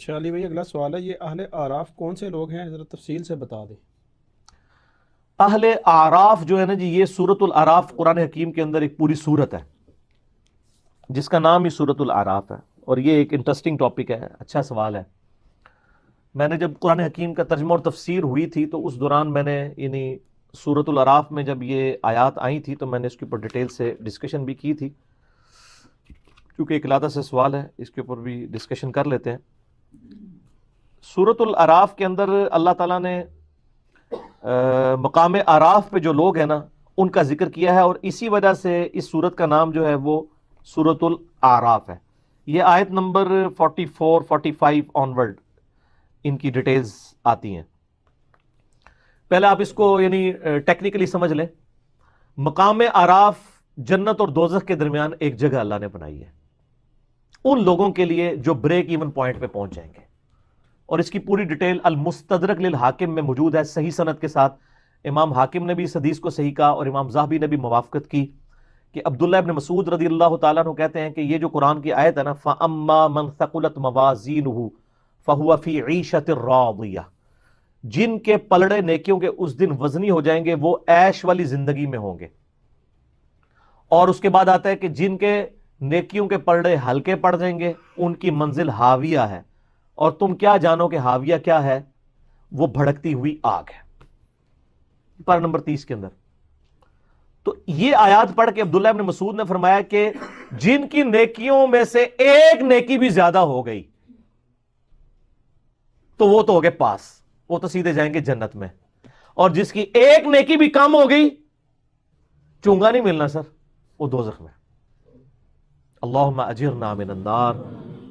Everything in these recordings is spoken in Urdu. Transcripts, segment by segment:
اچھا علی بھائی، اگلا سوال ہے، یہ اہل اعراف کون سے لوگ ہیں؟ ذرا تفصیل سے بتا دیں۔ اہل اعراف جو ہے نا جی، یہ سورۃ الاعراف قرآن حکیم کے اندر ایک پوری سورت ہے جس کا نام ہی سورۃ الاعراف ہے، اور یہ ایک انٹرسٹنگ ٹاپک ہے، اچھا سوال ہے۔ میں نے جب قرآن حکیم کا ترجمہ اور تفسیر ہوئی تھی تو اس دوران میں نے یعنی سورۃ الاعراف میں جب یہ آیات آئی تھی تو میں نے اس کے اوپر ڈیٹیل سے ڈسکشن بھی کی تھی، کیونکہ ایک علیحدہ سے سوال ہے، اس کے اوپر بھی ڈسکشن کر لیتے ہیں۔ سورۃ الاعراف کے اندر اللہ تعالیٰ نے مقام اعراف پہ جو لوگ ہیں نا ان کا ذکر کیا ہے، اور اسی وجہ سے اس سورت کا نام جو ہے وہ سورۃ الاعراف ہے۔ یہ آیت نمبر 44 45 آنورڈ ان کی ڈیٹیلز آتی ہیں۔ پہلے آپ اس کو یعنی ٹیکنیکلی سمجھ لیں، مقام اعراف جنت اور دوزخ کے درمیان ایک جگہ اللہ نے بنائی ہے ان لوگوں کے لیے جو بریک ایون پوائنٹ پہ پہنچ جائیں گے، اور اس کی پوری ڈیٹیل المستدرک للحاکم میں موجود ہے صحیح سند کے ساتھ۔ امام حاکم نے بھی اس حدیث کو صحیح کہا اور امام ذہبی نے بھی موافقت کی کہ عبداللہ ابن مسعود رضی اللہ تعالیٰ عنہ کہتے ہیں کہ یہ جو قرآن کی آیت ہے نا، فَأَمَّا مَنْ ثَقُلَتْ مَوَازِينُهُ فَهُوَ فِي عِيشَةٍ رَاضِيَةٍ، جن کے پلڑے نیکیوں کے اس دن وزنی ہو جائیں گے وہ عیش والی زندگی میں ہوں گے۔ اور اس کے بعد آتا ہے کہ جن کے نیکیوں کے پلڑے ہلکے پڑ جائیں گے ان کی منزل ہاویہ ہے، اور تم کیا جانو کہ ہاویہ کیا ہے؟ وہ بھڑکتی ہوئی آگ ہے، پر نمبر 30 کے اندر۔ تو یہ آیات پڑھ کے عبداللہ ابن مسعود نے فرمایا کہ جن کی نیکیوں میں سے ایک نیکی بھی زیادہ ہو گئی تو وہ تو ہو گئے پاس، وہ تو سیدھے جائیں گے جنت میں، اور جس کی ایک نیکی بھی کم ہو گئی، چونگا نہیں ملنا سر، وہ دوزخ میں۔ اللہم اجرنا من النار،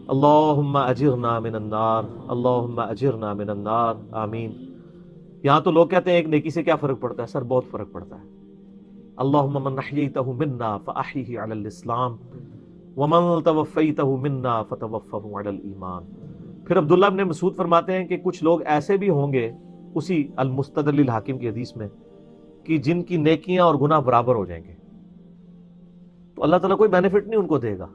اللہم اجرنا من النار، اللہم اجرنا من النار، آمین۔ یہاں تو لوگ کہتے ہیں ایک نیکی سے کیا فرق پڑتا ہے؟ سر بہت فرق پڑتا ہے۔ اللہم من احییتہ منا فاحیہ علی الاسلام ومن توفیتہ منا فتوفہ علی الایمان۔ پھر عبداللہ ابن مسعود فرماتے ہیں کہ کچھ لوگ ایسے بھی ہوں گے اسی المستدرک للحاکم کی حدیث میں کہ جن کی نیکیاں اور گناہ برابر ہو جائیں گے، تو اللہ تعالیٰ کوئی بینیفٹ نہیں ان کو دے گا،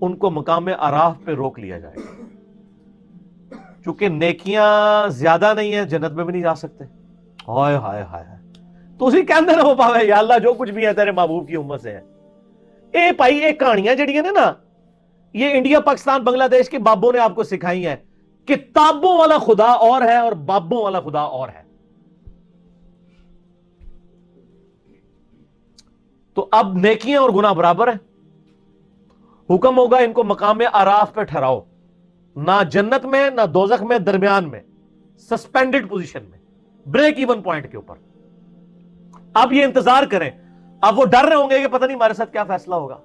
ان کو مقام اعراف پہ روک لیا جائے گا، چونکہ نیکیاں زیادہ نہیں ہیں جنت میں بھی نہیں جا سکتے۔ ہائے ہائے ہائے، تو اسی کے اندر ہو پاوے یا اللہ جو کچھ بھی ہے تیرے محبوب کی امت سے ہے۔ اے بھائی یہ کہانیاں جڑیاں نے نا، یہ انڈیا پاکستان بنگلہ دیش کے بابوں نے آپ کو سکھائی ہیں۔ کتابوں والا خدا اور ہے اور بابوں والا خدا اور ہے۔ تو اب نیکیاں اور گناہ برابر ہیں، حکم ہوگا ان کو مقام اعراف پہ ٹھہراؤ، نہ جنت میں نہ دوزخ میں، درمیان میں، سسپینڈڈ پوزیشن میں، بریک ایون پوائنٹ کے اوپر۔ اب یہ انتظار کریں، اب وہ ڈر رہے ہوں گے کہ پتہ نہیں ہمارے ساتھ کیا فیصلہ ہوگا۔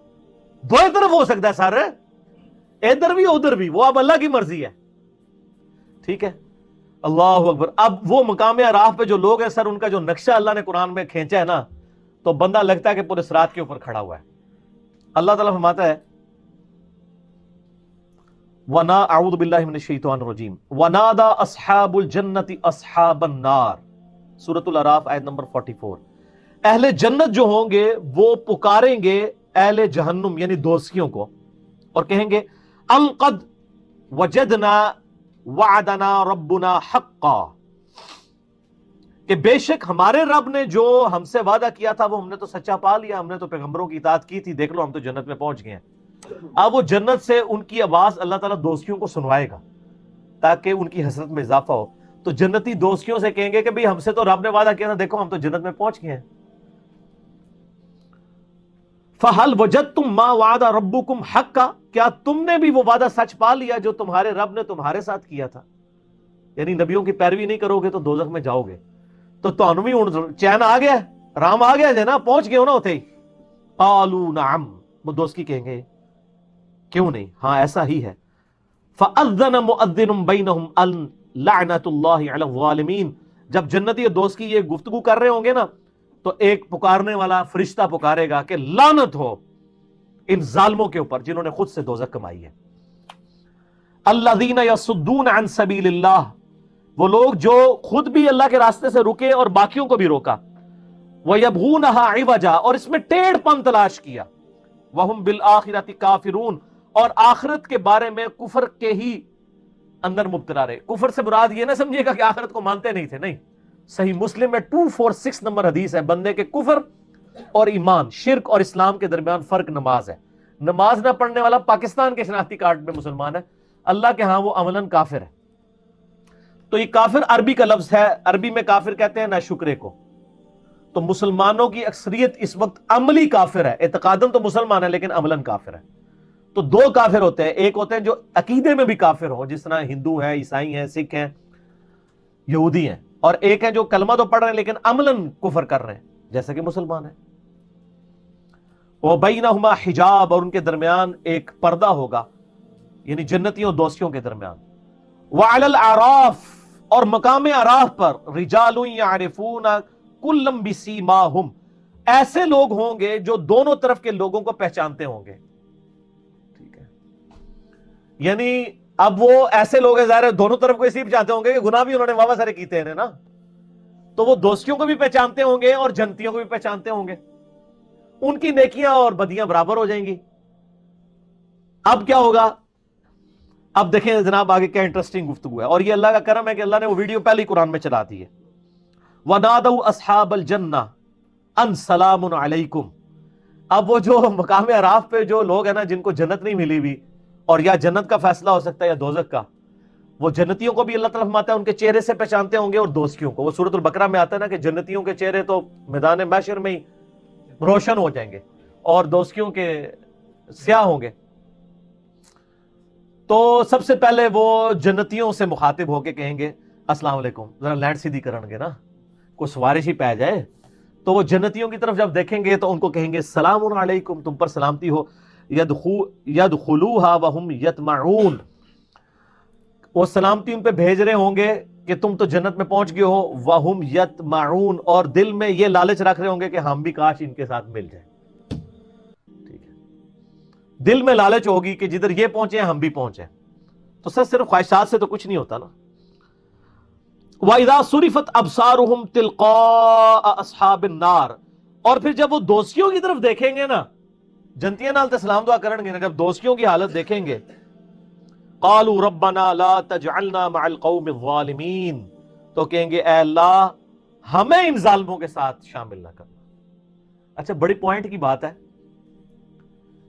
دو طرف ہو سکتا ہے سر، ادھر بھی ادھر بھی، وہ اب اللہ کی مرضی ہے، ٹھیک ہے۔ اللہ اکبر۔ اب وہ مقام اعراف پہ جو لوگ ہیں سر، ان کا جو نقشہ اللہ نے قرآن میں کھینچا ہے نا، تو بندہ لگتا ہے کہ پورے صراط کے اوپر کھڑا ہوا ہے۔ اللہ تعالیٰ فرماتا ہے وَنَا اعوذ باللہ من الشیطان الرجیم وَنَادَى أَصْحَابُ الْجَنَّةِ أَصْحَابَ النَّارِ، سورۃ الاعراف آیت نمبر 44۔ اہل جنت جو ہوں گے وہ پکاریں گے اہل جہنم یعنی دوزخیوں کو، اور کہیں گے ان قد وجدنا وعدنا ربنا حقا، کہ بے شک ہمارے رب نے جو ہم سے وعدہ کیا تھا وہ ہم نے تو سچا پا لیا، ہم نے تو پیغمبروں کی اطاعت کی تھی، دیکھ لو ہم تو جنت میں پہنچ گئے ہیں۔ اب وہ جنت سے ان کی آواز اللہ تعالیٰ دوزخیوں کو سنوائے گا تاکہ ان کی حسرت میں اضافہ ہو۔ تو جنتی دوزخیوں سے کہیں گے کہ بھئی ہم سے تو رب نے وعدہ کیا تھا، دیکھو ہم تو جنت میں پہنچ گئے ہیں۔ فَهَلْ وَجَدْتُمْ مَا وَعَدَ رَبُّكُمْ حَقًّا، کیا تم نے بھی وہ وعدہ سچ پا لیا جو تمہارے رب نے تمہارے ساتھ کیا تھا؟ یعنی نبیوں کی پیروی نہیں کرو گے تو دوزخ میں جاؤ گے۔ تو تانوں بھی چین آ گیا، رام آ گیا ہے نا، پہنچ گئے ہو نا ہوتے ہی۔ قالوا نعم، وہ دوست کی کہیں گے کیوں نہیں، ہاں ایسا ہی ہے۔ فَأَذَّنَ مُؤَذِّنٌ بَيْنَهُمْ أَن لَعْنَةُ اللَّهِ عَلَى الظَّالِمِينَ، جب جنتی اور دوست کی یہ گفتگو کر رہے ہوں گے نا، تو ایک پکارنے والا فرشتہ پکارے گا کہ لعنت ہو ان ظالموں کے اوپر جنہوں نے خود سے دوزخ کمائی ہے۔ الذین یصدون عن سبیل اللہ، وہ لوگ جو خود بھی اللہ کے راستے سے رکے اور باقیوں کو بھی روکا۔ وَيَبْغُونَهَا عِوَجًا، اور اس میں ٹیڑھ پن تلاش کیا۔ وَهُمْ بِالْآخِرَةِ كَافِرُونَ، اور آخرت کے بارے میں کفر کے ہی اندر مبتلا رہے. کفر سے مراد یہ نہ سمجھیے گا کہ آخرت کو مانتے نہیں تھے, نہیں. صحیح مسلم میں 246 نمبر حدیث ہے, بندے کے کفر اور ایمان, شرک اور اسلام کے درمیان فرق نماز ہے. نماز نہ پڑھنے والا پاکستان کے شناختی کارڈ میں مسلمان ہے, اللہ کے ہاں وہ عملاً کافر ہے. تو یہ کافر عربی کا لفظ ہے, عربی میں کافر کہتے ہیں ناشکرے کو. تو مسلمانوں کی اکثریت اس وقت عملی کافر ہے, اعتقاداً تو مسلمان ہے لیکن عملاً کافر ہے. تو دو کافر ہوتے ہیں, ایک ہوتے ہیں جو عقیدے میں بھی کافر ہو, جس طرح ہندو ہیں, عیسائی ہیں, سکھ ہیں, یہودی ہیں, اور ایک ہے جو کلمہ تو پڑھ رہے ہیں لیکن عملاً کفر کر رہے ہیں جیسا کہ مسلمان ہیں. وَبَيْنَهُمَا حجاب, اور ان کے درمیان ایک پردہ ہوگا, یعنی جنتیوں دوستیوں کے درمیان. وَعَلَى الْأَعْرَافِ, اور مقام اعراف پر, رِجَالٌ يَعْرِفُونَ كُلًّا بِسِيمَاهُمْ, ایسے لوگ ہوں گے جو دونوں طرف کے لوگوں کو پہچانتے ہوں گے. ٹھیک ہے, یعنی اب وہ ایسے لوگ ہیں, ظاہر دونوں طرف کو اسی پہچانتے ہوں گے کہ گناہ بھی انہوں نے واہ سارے کیتے ہیں نا, تو وہ دوستیوں کو بھی پہچانتے ہوں گے اور جنتیوں کو بھی پہچانتے ہوں گے. ان کی نیکیاں اور بدیاں برابر ہو جائیں گی. اب کیا ہوگا, اب دیکھیں جناب آگے کیا انٹرسٹنگ گفتگو ہے, اور یہ اللہ کا کرم ہے کہ اللہ نے وہ ویڈیو پہلے ہی قرآن میں چلا دی ہے. وَنَادَوْا أَصْحَابَ الْجَنَّةِ أَنْ سَلَامٌ عَلَيْكُمْ. اب وہ جو مقام اعراف پہ جو لوگ ہیں نا جن کو جنت نہیں ملی ہوئی, اور یا جنت کا فیصلہ ہو سکتا ہے یا دوزخ کا, وہ جنتیوں کو بھی اللہ تعالیٰ فرماتا ہے ان کے چہرے سے پہچانتے ہوں گے, اور دوستیوں کو. وہ سورۃ البقرہ میں آتا ہے نا کہ جنتیوں کے چہرے تو میدان محشر میں ہی روشن ہو جائیں گے اور دوستیوں کے سیاہ ہوں گے. تو سب سے پہلے وہ جنتیوں سے مخاطب ہو کے کہیں گے السلام علیکم, ذرا لینڈ سیدھی کرن گے نا, کوئی سوارش ہی پہ جائے. تو وہ جنتیوں کی طرف جب دیکھیں گے تو ان کو کہیں گے سلام علیکم, تم پر سلامتی ہو. يدخلوها وهم يطمعون, وہ سلامتی ان پہ بھیج رہے ہوں گے کہ تم تو جنت میں پہنچ گئے ہو. وهم يطمعون, اور دل میں یہ لالچ رکھ رہے ہوں گے کہ ہم بھی کاش ان کے ساتھ مل جائیں. ٹھیک ہے, دل میں لالچ ہوگی کہ جدھر یہ پہنچے ہم بھی پہنچے. تو سر صرف خواہشات سے تو کچھ نہیں ہوتا نا. وَإِذَا صُرِفَتْ أَبْصَارُهُمْ تِلْقَاءَ أَصْحَابِ النَّارِ, اور پھر جب وہ دوستیوں کی طرف دیکھیں گے نا, جنتیاں نال تے سلام دعا کرن گے نا, جب دوستیوں کی حالت دیکھیں گے, قالوا ربنا لا تجعلنا مع القوم الظالمین, تو کہیں گے اے اللہ ہمیں ان ظالموں کے ساتھ شامل نہ کرنا. اچھا, بڑی پوائنٹ کی بات ہے.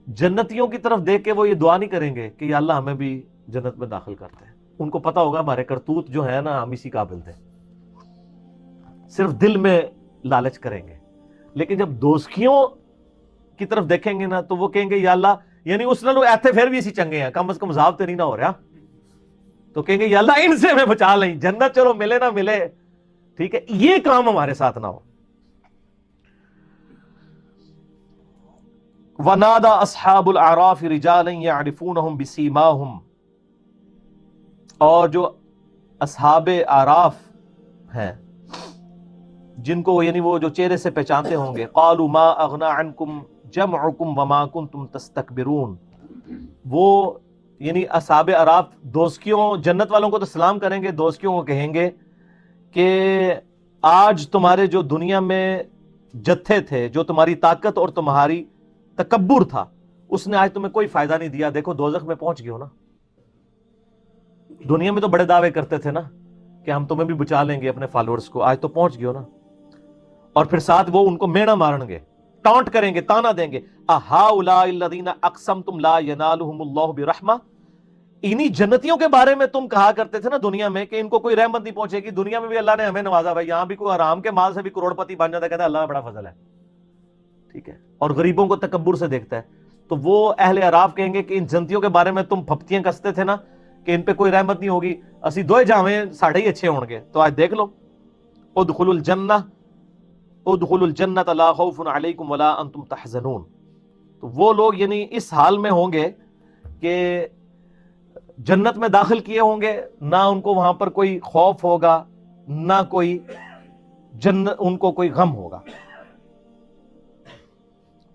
جنتیوں کی طرف دیکھ کے وہ یہ دعا نہیں کریں گے کہ یا اللہ ہمیں بھی جنت میں داخل کرتے ہیں. ان کو پتا ہوگا ہمارے کرتوت جو ہے نا ہم اسی قابل تھے, صرف دل میں لالچ کریں گے. لیکن جب دوستیوں کی طرف دیکھیں گے نا تو وہ کہیں گے یا اللہ, یعنی اس نالوں ایتھے پھر بھی اسی چنگے ہیں, کم از کم عذاب تو نہیں نہ ہو رہا. تو کہیں گے یا اللہ ان سے ہمیں بچا لیں, جنت چلو ملے نہ ملے, ٹھیک ہے, یہ کام ہمارے ساتھ نہ ہو. وَنَادَى أَصْحَابُ الْأَعْرَافِ رِجَالًا يَعْرِفُونَهُمْ بِسِيمَاهُمْ, اور جو اصحاب اعراف ہیں جن کو یعنی وہ جو چہرے سے پہچانتے ہوں گے, قالوا ما اغنى عنكم جمعكم وما كنتم تستكبرون, وہ یعنی اصحاب اعراف دوستیوں جنت والوں کو تو سلام کریں گے, دوستیوں کو کہیں گے کہ آج تمہارے جو دنیا میں جتھے تھے, جو تمہاری طاقت اور تمہاری تکبر تھا, اس نے آج تمہیں کوئی فائدہ نہیں دیا. دیکھو دوزخ میں پہنچ گئے ہو نا. دنیا میں تو بڑے دعوے کرتے تھے نا کہ ہم تمہیں بھی بچا لیں گے اپنے فالوورز کو, آج تو پہنچ گئے ہو نا. اور پھر ساتھ وہ ان کو مینا مارن گے, ٹانٹ کریں گے, تانا دیں گے, اہؤلاء الذین اقسمتم لا ینالہم اللہ برحمہ, انہی جنتیوں کے بارے میں تم کہا کرتے تھے نا دنیا میں کہ ان کو کوئی رحمت نہیں پہنچے گی. دنیا میں بھی اللہ نے ہمیں نوازا بھائی, یہاں بھی کوئی حرام کے مال سے بھی کروڑ پتی بن جاتا ہے, کہتا ہے اللہ بڑا فضل ہے, ٹھیک ہے, اور غریبوں کو تکبر سے دیکھتا ہے. تو وہ اہل اعراف کہیں گے کہ ان جنتیوں کے بارے میں تم پھپتیاں کستے تھے نا کہ ان پہ کوئی رحمت نہیں ہوگی, اسی دوئے جاویں ساڑھے ہی اچھے ہوں گے. تو آج دیکھ لو, ادخلوا الجنہ ادخلوا الجنۃ لا خوف علیکم ولا انتم تحزنون. تو وہ لوگ یعنی اس حال میں ہوں گے کہ جنت میں داخل کیے ہوں گے, نہ ان کو وہاں پر کوئی خوف ہوگا, نہ کوئی ان کو کوئی غم ہوگا.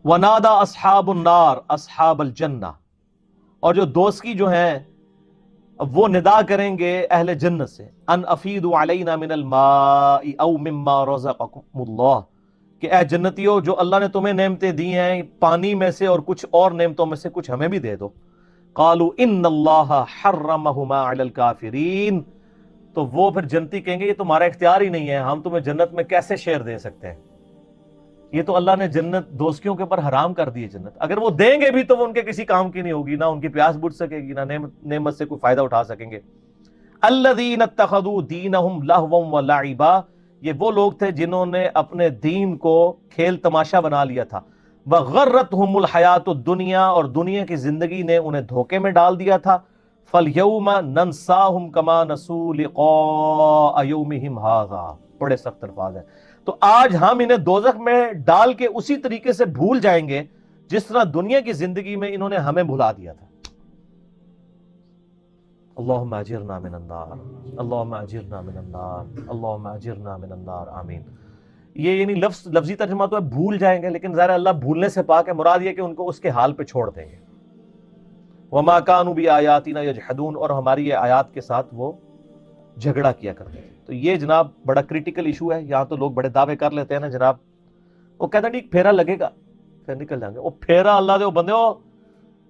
وَنَادَى أَصْحَابُ النَّارِ أَصْحَابَ الْجَنَّةِ, اور جو دوست کی جو ہیں وہ ندا کریں گے اہل جنت سے, ان افیدوا علینا من الماء او مما رزقکم اللہ, کہ اے جنتیوں جو اللہ نے تمہیں نعمتیں دی ہیں پانی میں سے اور کچھ اور نعمتوں میں سے کچھ ہمیں بھی دے دو. قالوا ان اللہ حرمہما علی الکافرین، تو وہ پھر جنتی کہیں گے یہ تمہارا اختیار ہی نہیں ہے، ہم تمہیں جنت میں کیسے شیئر دے سکتے ہیں، یہ تو اللہ نے جنت دوستیوں کے اوپر حرام کر دی ہے جنت، اگر وہ دیں گے بھی تو وہ ان کے کسی کام کی نہیں ہوگی، نہ ان کی پیاس بجھ سکے گی، نہ نعمت سے کوئی فائدہ اٹھا سکیں گے۔ الذین اتخذوا دینہم لہوا ولعبا، یہ وہ لوگ تھے جنہوں نے اپنے دین کو کھیل تماشا بنا لیا تھا، وغرتہم الحیات الدنیا، اور دنیا کی زندگی نے انہیں دھوکے میں ڈال دیا تھا۔ فَالْيَوْمَ نَنْسَاهُمْ كَمَا نَسُوا لِقَاءَ يَوْمِهِمْ هَذَا، بڑے سخت الفاظ ہیں، تو آج ہم انہیں دوزخ میں ڈال کے اسی طریقے سے بھول جائیں گے جس طرح دنیا کی زندگی میں انہوں نے ہمیں بھلا دیا تھا۔ اللہم اجرنا من النار، اللہم اجرنا من النار، اللہم اجرنا من النار، آمین۔ یہ یعنی لفظی ترجمہ تو ہے بھول جائیں گے، لیکن ظاہر اللہ بھولنے سے پاک ہے، مراد یہ کہ ان کو اس کے حال پہ چھوڑ دیں گے۔ وما كانوا بآیاتنا یجحدون، اور ہماری یہ آیات کے ساتھ وہ جھگڑا کیا کرتے تھے۔ تو یہ جناب بڑا کریٹیکل ایشو ہے، یہاں تو لوگ بڑے دعوے کر لیتے ہیں نا جناب، وہ کہتے ہیں نہیں پھیرا لگے گا پھر نکل جائیں گے، وہ پھیرا اللہ دے وہ بندے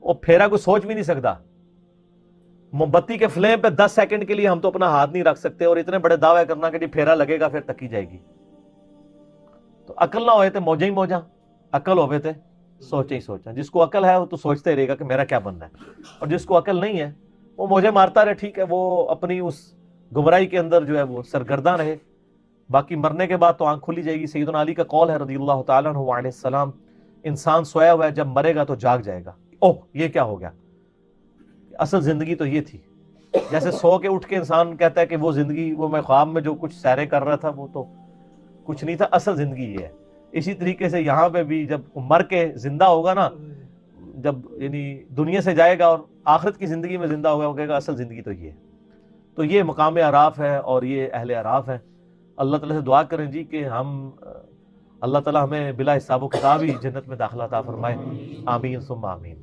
وہ پھیرا کوئی سوچ بھی نہیں سکتا، موم بتی کے فلیم پہ 10 سیکنڈ کے لیے ہم تو اپنا ہاتھ نہیں رکھ سکتے، اور اتنے بڑے دعوے کرنا کہ جی پھیرا لگے گا پھر تکی جائے گی۔ تو عقل نہ ہوئے تھے موجیں ہی موجاں، عقل ہوئے تھے سوچیں ہی سوچاں۔ جس کو عقل ہے وہ تو سوچتے ہی رہے گا کہ میرا کیا بننا ہے، اور جس کو عقل نہیں ہے وہ موجیں مارتا رہے، ٹھیک ہے، وہ اپنی اس گمراہی کے اندر جو ہے وہ سرگرداں رہے، باقی مرنے کے بعد تو آنکھ کھلی جائے گی۔ سیدنا علی کا قول ہے رضی اللہ تعالیٰ عنہ علیہ السلام، انسان سویا ہوا ہے، جب مرے گا تو جاگ جائے گا۔ اوہ یہ کیا ہو گیا، اصل زندگی تو یہ تھی۔ جیسے سو کے اٹھ کے انسان کہتا ہے کہ وہ زندگی، وہ میں خواب میں جو کچھ سیرے کر رہا تھا وہ تو کچھ نہیں تھا، اصل زندگی یہ ہے۔ اسی طریقے سے یہاں پہ بھی جب مر کے زندہ ہوگا نا، جب یعنی دنیا سے جائے گا اور آخرت کی زندگی میں زندہ ہوگا، وہ کہے گا اصل زندگی تو یہ ہے۔ تو یہ مقام اعراف ہے اور یہ اہل اعراف ہے۔ اللہ تعالیٰ سے دعا کریں جی کہ ہم اللہ تعالیٰ ہمیں بلا حساب و کتاب ہی جنت میں داخلہ عطا فرمائے، آمین ثم آمین۔